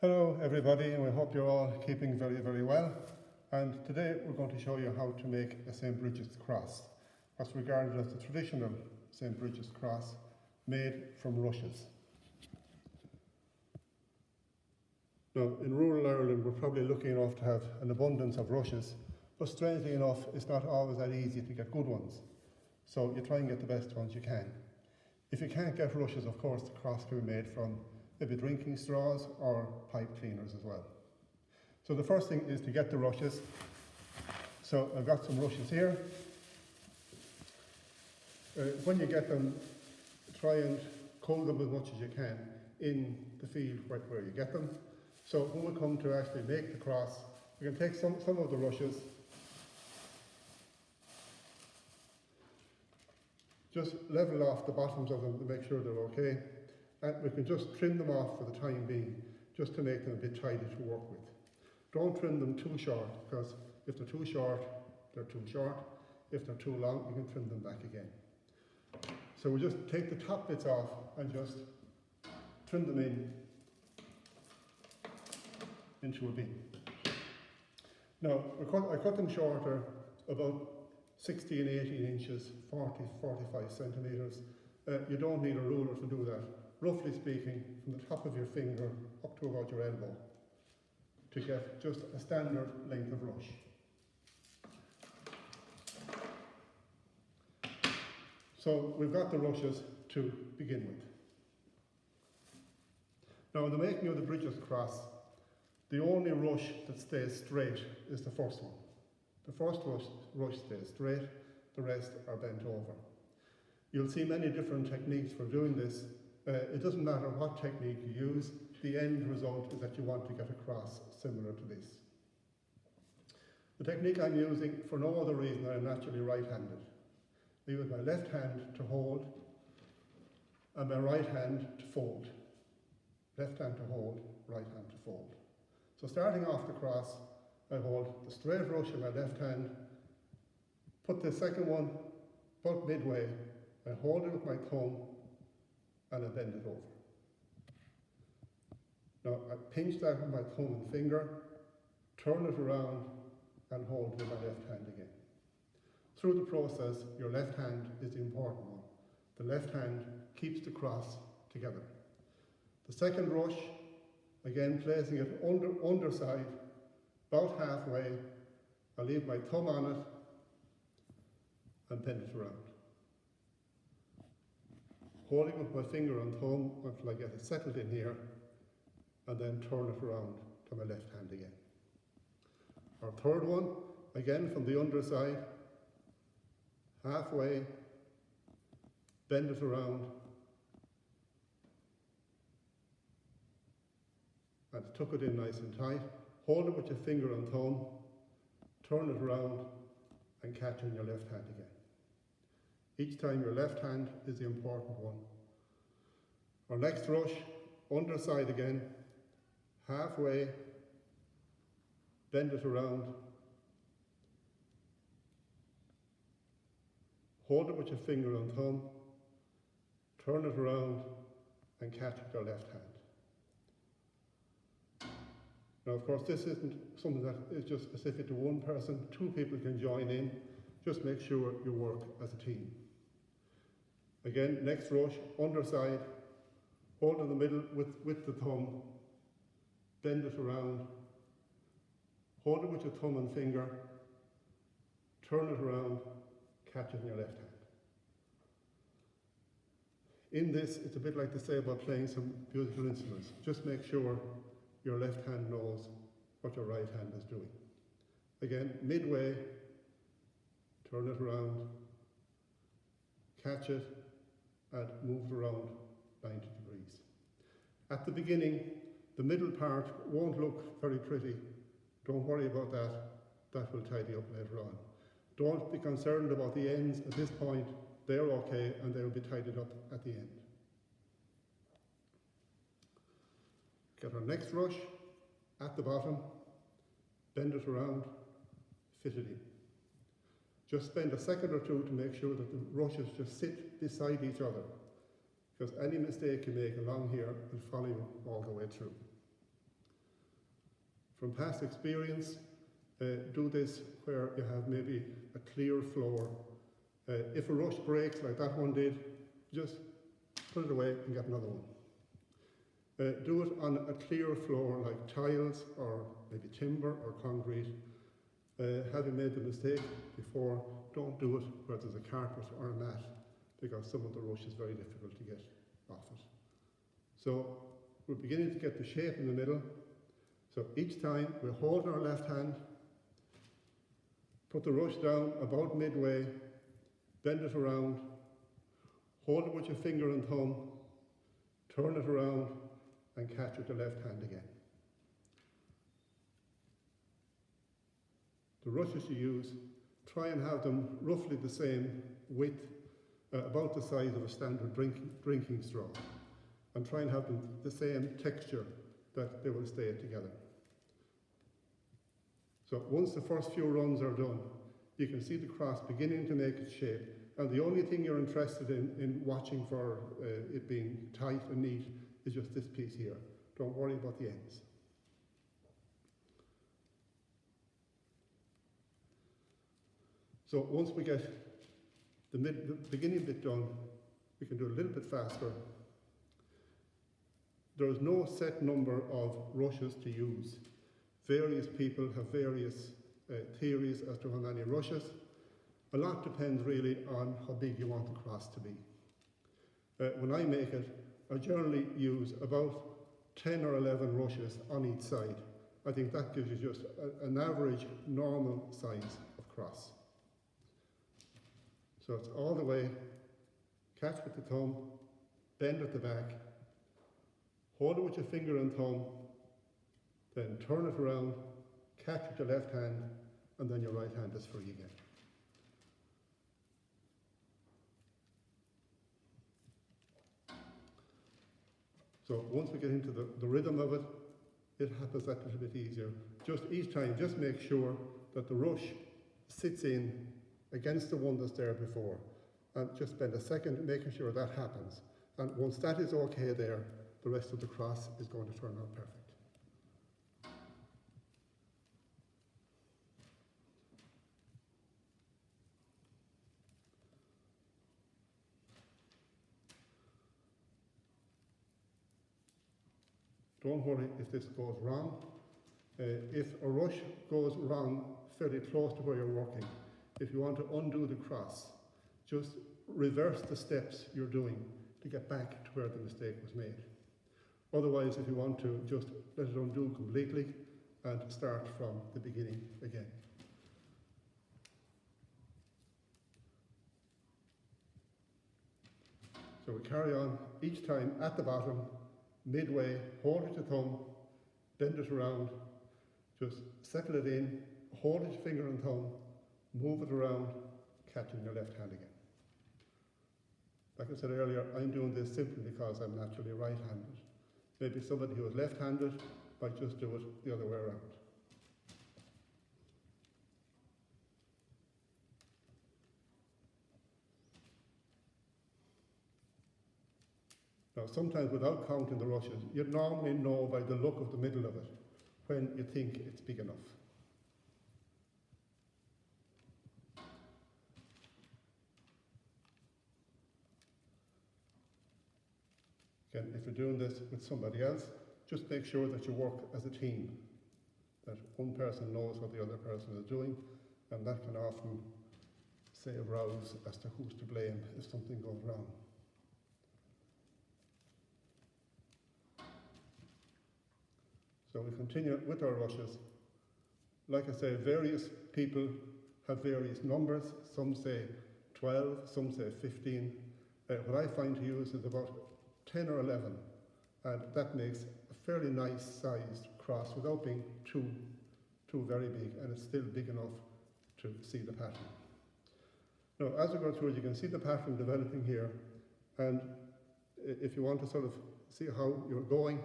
Hello everybody, and we hope you're all keeping very, very well. And today we're going to show you how to make a St. Brigid's cross, what's regarded as the traditional St. Brigid's cross made from rushes. Now, in rural Ireland we're probably lucky enough to have an abundance of rushes, but strangely enough it's not always that easy to get good ones. So you try and get the best ones you can. If you can't get rushes, of course, the cross can be made from maybe drinking straws or pipe cleaners as well. So the first thing is to get the rushes. So I've got some rushes here. When you get them, try and cull them as much as you can in the field where you get them. So when we come to actually make the cross, we can take some of the rushes, just level off the bottoms of them to make sure they're okay. And we can just trim them off for the time being, just to make them a bit tidy to work with. Don't trim them too short, because if they're too short, they're too short. If they're too long, you can trim them back again. So we just take the top bits off and just trim them into a bin. Now, I cut them shorter, about 16 and 18 inches, 40-45 centimetres. You don't need a ruler to do that. Roughly speaking, from the top of your finger up to about your elbow, to get just a standard length of rush. So we've got the rushes to begin with. Now in the making of the Brigid's cross, the only rush that stays straight is the first one. The first rush stays straight, the rest are bent over. You'll see many different techniques for doing this. It doesn't matter what technique you use, the end result is that you want to get a cross similar to this. The technique I'm using, for no other reason, I'm naturally right-handed. I use my left hand to hold and my right hand to fold. Left hand to hold, right hand to fold. So starting off the cross, I hold the straight rush in my left hand, put the second one about midway, I hold it with my thumb and I bend it over. Now I pinch that with my thumb and finger, turn it around and hold it with my left hand again. Through the process, your left hand is the important one. The left hand keeps the cross together. The second rush, again placing it underside, about halfway, I leave my thumb on it and bend it around. Holding with my finger and thumb until I get it settled in here, and then turn it around to my left hand again. Our third one, again from the underside, halfway, bend it around, and tuck it in nice and tight. Hold it with your finger and thumb, turn it around, and catch in your left hand again. Each time your left hand is the important one. Our next rush, underside again, halfway, bend it around, hold it with your finger and thumb, turn it around, and catch with your left hand. Now, of course, this isn't something that is just specific to one person. Two people can join in. Just make sure you work as a team. Again, next rush, underside, hold in the middle with the thumb, bend it around, hold it with your thumb and finger, turn it around, catch it in your left hand. In this, it's a bit like to say about playing some musical instruments. Just make sure your left hand knows what your right hand is doing. Again, midway, turn it around, catch it, and move it around 90 degrees. At the beginning, the middle part won't look very pretty. Don't worry about that. That will tidy up later on. Don't be concerned about the ends at this point. They're okay, and they'll be tidied up at the end. Get our next rush at the bottom, bend it around, fit it in. Just spend a second or two to make sure that the rushes just sit beside each other, because any mistake you make along here will follow you all the way through. From past experience, do this where you have maybe a clear floor. If a rush breaks like that one did, just put it away and get another one. Do it on a clear floor like tiles or maybe timber or concrete. Having made the mistake before, don't do it where there's a carpet or a mat, because some of the rush is very difficult to get off it. So we're beginning to get the shape in the middle. So each time we hold our left hand, put the rush down about midway, bend it around, hold it with your finger and thumb, turn it around and catch with the left hand again. The rushes you use, try and have them roughly the same width, about the size of a standard drinking straw, and try and have them the same texture that they will stay together. So once the first few runs are done, you can see the cross beginning to make its shape, and the only thing you're interested in watching for it being tight and neat is just this piece here. Don't worry about the ends. So once we get the beginning bit done, we can do it a little bit faster. There is no set number of rushes to use. Various people have various theories as to how many rushes. A lot depends really on how big you want the cross to be. When I make it, I generally use about 10 or 11 rushes on each side. I think that gives you just an average, normal size of cross. So it's all the way, catch with the thumb, bend at the back, hold it with your finger and thumb, then turn it around, catch with your left hand, and then your right hand is free again. So once we get into the rhythm of it, it happens that little bit easier. Just each time, just make sure that the rush sits in against the one that's there before, and just spend a second making sure that happens. And once that is okay there, the rest of the cross is going to turn out perfect. Don't worry if this goes wrong. If a rush goes wrong fairly close to where you're working, if you want to undo the cross, just reverse the steps you're doing to get back to where the mistake was made. Otherwise, if you want to, just let it undo completely and start from the beginning again. So we carry on each time at the bottom, midway, hold it with your thumb, bend it around, just settle it in, hold it with your finger and thumb, move it around, catching your left hand again. Like I said earlier, I'm doing this simply because I'm naturally right-handed. Maybe somebody who is left-handed might just do it the other way around. Now, sometimes without counting the rushes, you'd normally know by the look of the middle of it when you think it's big enough. Again, if you're doing this with somebody else, just make sure that you work as a team, that one person knows what the other person is doing, and that can often save rows as to who's to blame if something goes wrong. So we continue with our rushes. Like I say, various people have various numbers. Some say 12, some say 15. What I find to use is about 10 or 11, and that makes a fairly nice sized cross without being too very big, and it's still big enough to see the pattern. Now, as we go through it, you can see the pattern developing here, and if you want to sort of see how you're going,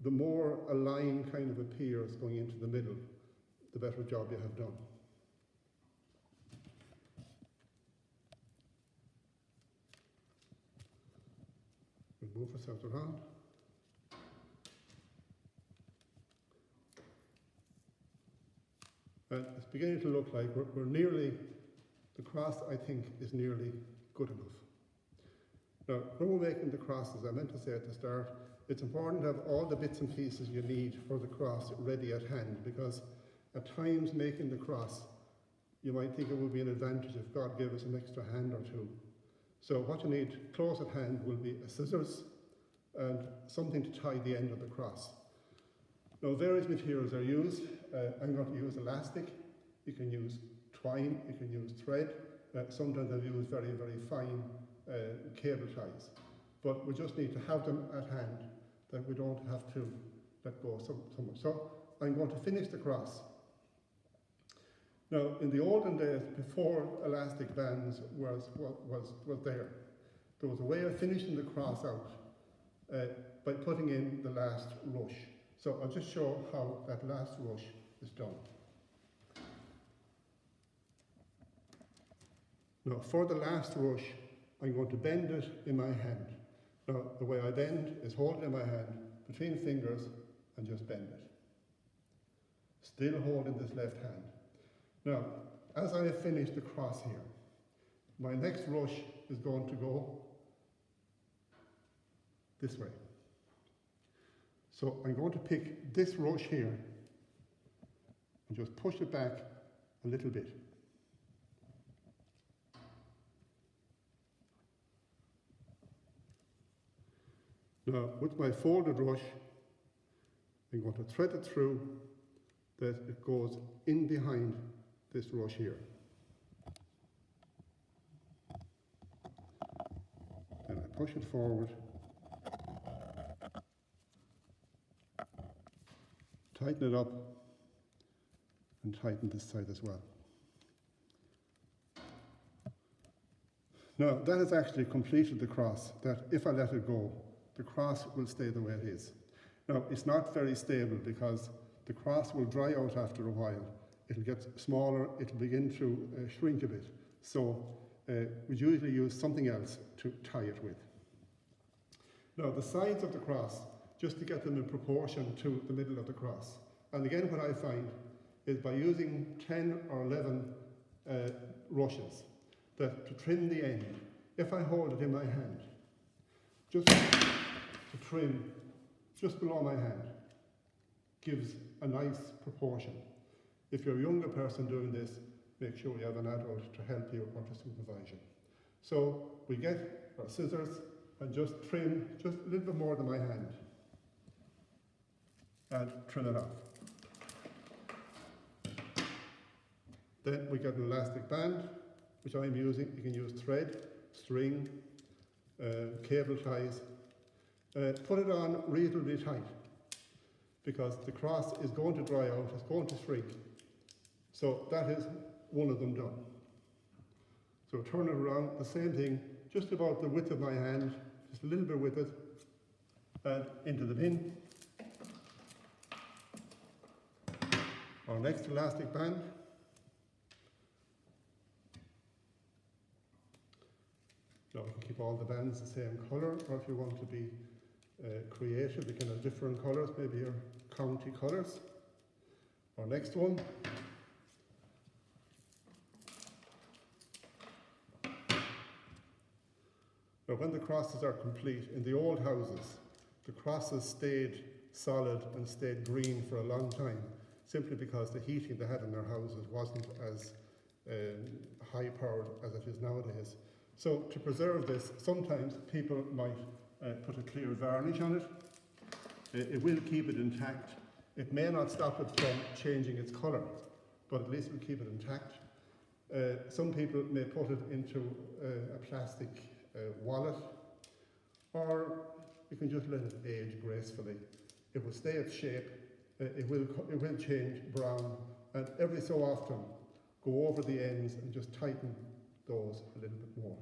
the more a line kind of appears going into the middle, the better job you have done. We'll move ourselves around. And it's beginning to look like we're nearly, the cross I think is nearly good enough. Now, when we're making the crosses, I meant to say at the start, it's important to have all the bits and pieces you need for the cross ready at hand, because at times making the cross, you might think it would be an advantage if God gave us an extra hand or two. So what you need close at hand will be a scissors and something to tie the end of the cross. Now, various materials are used. I'm going to use elastic. You can use twine, you can use thread. Sometimes I've used very, very fine cable ties. But we just need to have them at hand, that we don't have to let go so much. So I'm going to finish the cross. Now, in the olden days, before elastic bands was there was a way of finishing the cross out by putting in the last rush. So I'll just show how that last rush is done. Now, for the last rush, I'm going to bend it in my hand. Now, the way I bend is hold it in my hand between fingers and just bend it. Still holding this left hand. Now, as I have finished the cross here, my next rush is going to go this way. So I'm going to pick this rush here and just push it back a little bit. Now, with my folded rush, I'm going to thread it through that it goes in behind this rush here. Then I push it forward, tighten it up, and tighten this side as well. Now, that has actually completed the cross, that if I let it go, the cross will stay the way it is. Now, it's not very stable because the cross will dry out after a while. It'll get smaller, it'll begin to shrink a bit. So we usually use something else to tie it with. Now, the sides of the cross, just to get them in proportion to the middle of the cross. And again, what I find is by using 10 or 11 rushes, that to trim the end, if I hold it in my hand, just to trim just below my hand, gives a nice proportion. If you're a younger person doing this, make sure you have an adult to help you or to supervise you. So we get our scissors and just trim just a little bit more than my hand and trim it off. Then we get an elastic band, which I'm using. You can use thread, string, cable ties. Put it on reasonably tight because the cross is going to dry out, it's going to shrink. So that is one of them done. So turn it around, the same thing, just about the width of my hand, just a little bit with it, and into the bin. Our next elastic band. Now we can keep all the bands the same colour, or if you want to be creative, you can have different colours, maybe your county colours. Our next one. Now when the crosses are complete, in the old houses, the crosses stayed solid and stayed green for a long time, simply because the heating they had in their houses wasn't as high powered as it is nowadays. So to preserve this, sometimes people might put a clear varnish on it. It will keep it intact. It may not stop it from changing its colour, but at least it will keep it intact. Some people may put it into a plastic wallet, or you can just let it age gracefully. It will stay its shape, it will change brown, and every so often go over the ends and just tighten those a little bit more.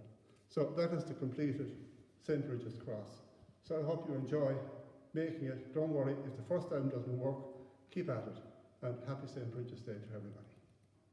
So that is the completed St. Brigid's cross. So I hope you enjoy making it. Don't worry, if the first time doesn't work, keep at it, and happy St. Brigid's Day to everybody.